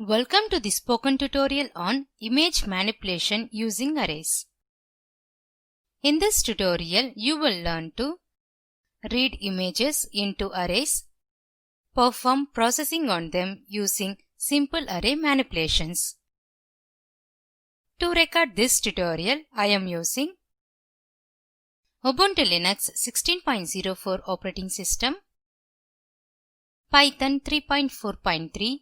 Welcome to the spoken tutorial on image manipulation using arrays. In this tutorial, you will learn to read images into arrays, perform processing on them using simple array manipulations. To record this tutorial, I am using Ubuntu Linux 16.04 operating system, Python 3.4.3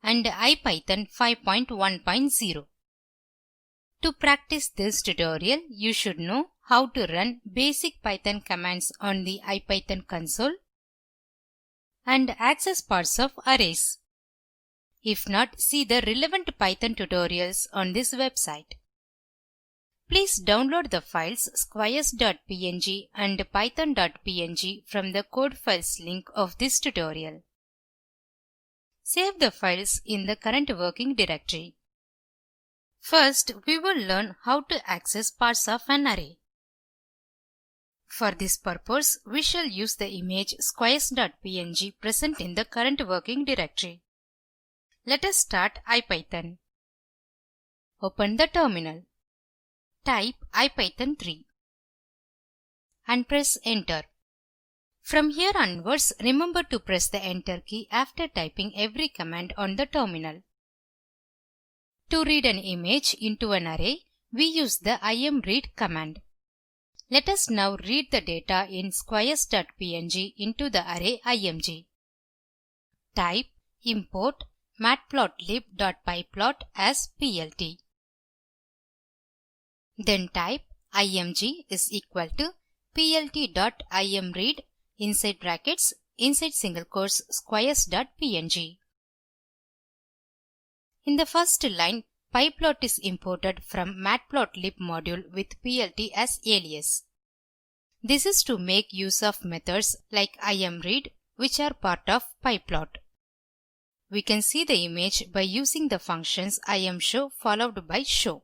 and IPython 5.1.0. To practice this tutorial, you should know how to run basic Python commands on the IPython console and access parts of arrays. If not, see the relevant Python tutorials on this website. Please download the files squares.png and python.png from the code files link of this tutorial. Save the files in the current working directory. First, we will learn how to access parts of an array. For this purpose, we shall use the image squares.png present in the current working directory. Let us start IPython. Open the terminal. Type IPython3 and press enter. From here onwards, remember to press the enter key after typing every command on the terminal. To read an image into an array, we use the imread command. Let us now read the data in squares.png into the array img. Type import matplotlib.pyplot as plt. Then type img is equal to plt.imread inside brackets, inside single quotes, squares.png. In the first line, pyplot is imported from matplotlib module with plt as alias. This is to make use of methods like imread, which are part of pyplot. We can see the image by using the functions imshow followed by show.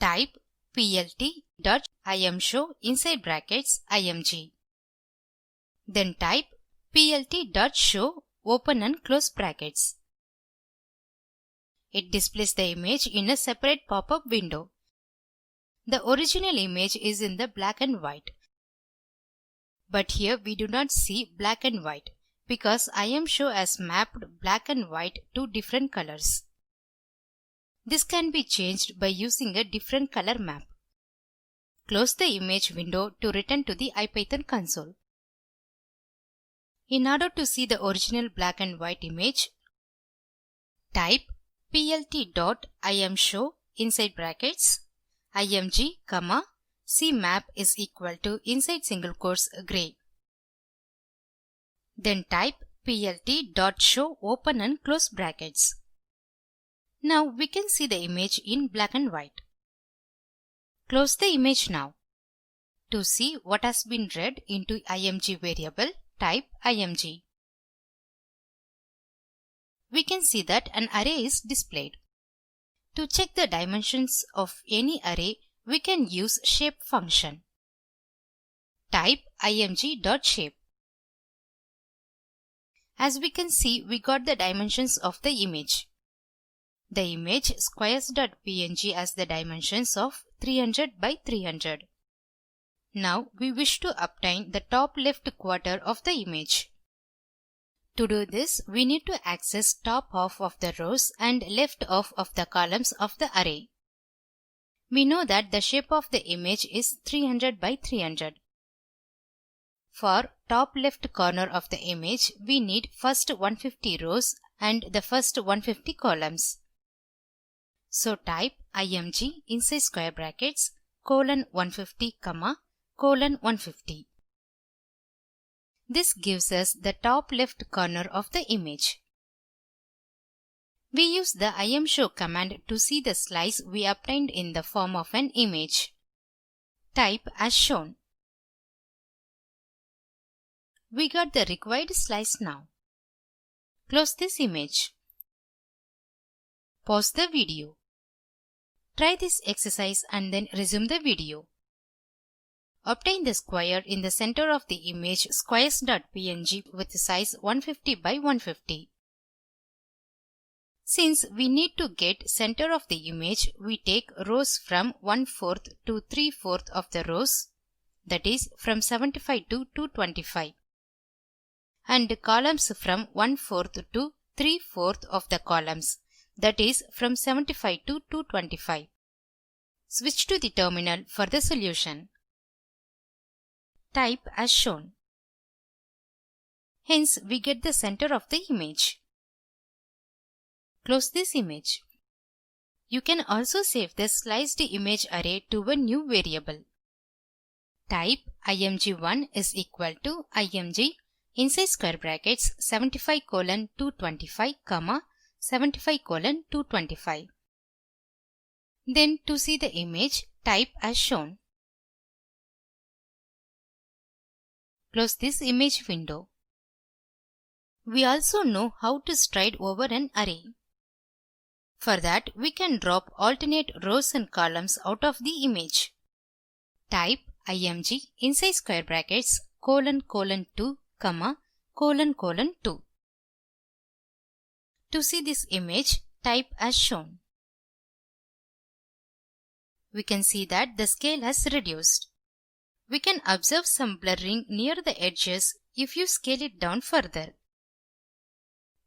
Type plt.imshow inside brackets img. Then type plt.show open and close brackets. It displays the image in a separate pop-up window. The original image is in the black and white. But here we do not see black and white because imshow has mapped black and white to different colors. This can be changed by using a different color map. Close the image window to return to the IPython console. In order to see the original black and white image, type plt.imshow inside brackets img, cmap is equal to inside single quotes gray. Then type plt.show open and close brackets. Now we can see the image in black and white. Close the image now. To see what has been read into img variable, type img. We can see that an array is displayed. To check the dimensions of any array, we can use shape function. Type img.shape. As we can see, we got the dimensions of the image. The image squares.png has the dimensions of 300 by 300. Now we wish to obtain the top left quarter of the image. To do this, we need to access top half of the rows and left half of the columns of the array. We know that the shape of the image is 300 by 300. For top left corner of the image, we need first 150 rows and the first 150 columns. So type img inside square brackets :150, :150. This gives us the top left corner of the image. We use the imshow command to see the slice we obtained in the form of an image. Type as shown. We got the required slice now. Close this image. Pause the video. Try this exercise and then resume the video. Obtain the square in the center of the image squares.png with size 150 by 150. Since we need to get center of the image, we take rows from 1/4 to 3/4 of the rows, that is from 75 to 225, and columns from 1/4 to 3/4 of the columns, that is from 75 to 225. Switch to the terminal for the solution. Type as shown. Hence, we get the center of the image. Close this image. You can also save the sliced image array to a new variable. Type img1 is equal to img inside square brackets 75:225, 75:225. Then to see the image, type as shown. Close this image window. We also know how to stride over an array. For that, we can drop alternate rows and columns out of the image. Type img inside square brackets ::2, ::2. To see this image, type as shown. We can see that the scale has reduced. We can observe some blurring near the edges if you scale it down further.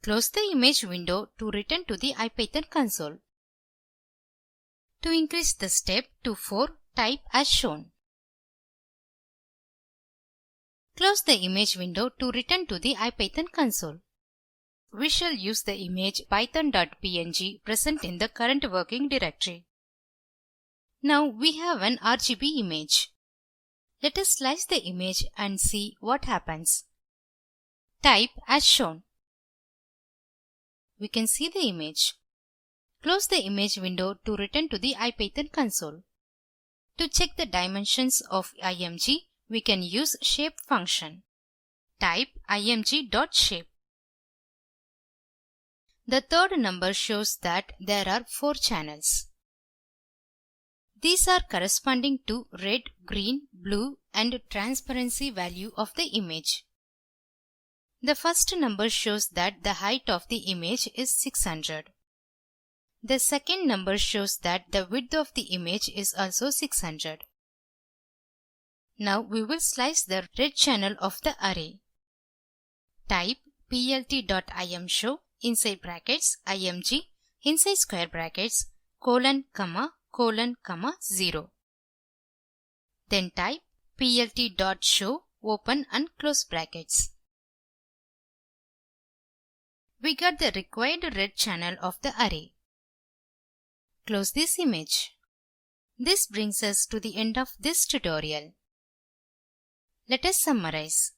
Close the image window to return to the IPython console. To increase the step to 4, type as shown. Close the image window to return to the IPython console. We shall use the image python.png present in the current working directory. Now we have an RGB image. Let us slice the image and see what happens. Type as shown. We can see the image. Close the image window to return to the IPython console. To check the dimensions of img, we can use shape function. Type img.shape. The third number shows that there are 4 channels. These are corresponding to red, green, blue and transparency value of the image. The first number shows that the height of the image is 600. The second number shows that the width of the image is also 600. Now we will slice the red channel of the array. Type plt.imshow inside brackets img inside square brackets : 0. Then type plt.show open and close brackets. We got the required red channel of the array. Close this image. This brings us to the end of this tutorial. Let us summarize.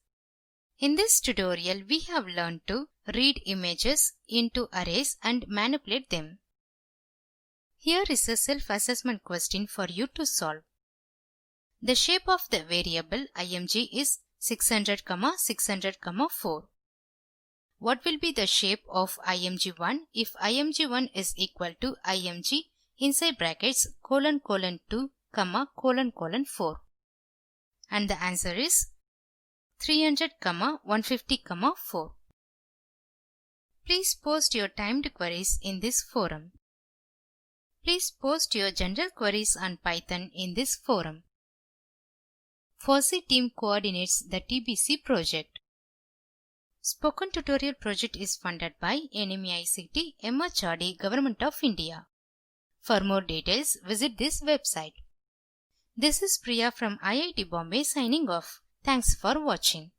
In this tutorial, we have learned to read images into arrays and manipulate them. Here is a self-assessment question for you to solve. The shape of the variable img is 600, 600, 4. What will be the shape of img1 if img1 is equal to img inside brackets : 2, 4? And the answer is 300, 150, 4. Please post your timed queries in this forum. Please post your general queries on Python in this forum. FOSSEE team coordinates the TBC project. Spoken Tutorial project is funded by NMEICT MHRD Government of India. For more details, visit this website. This is Priya from IIT Bombay signing off. Thanks for watching.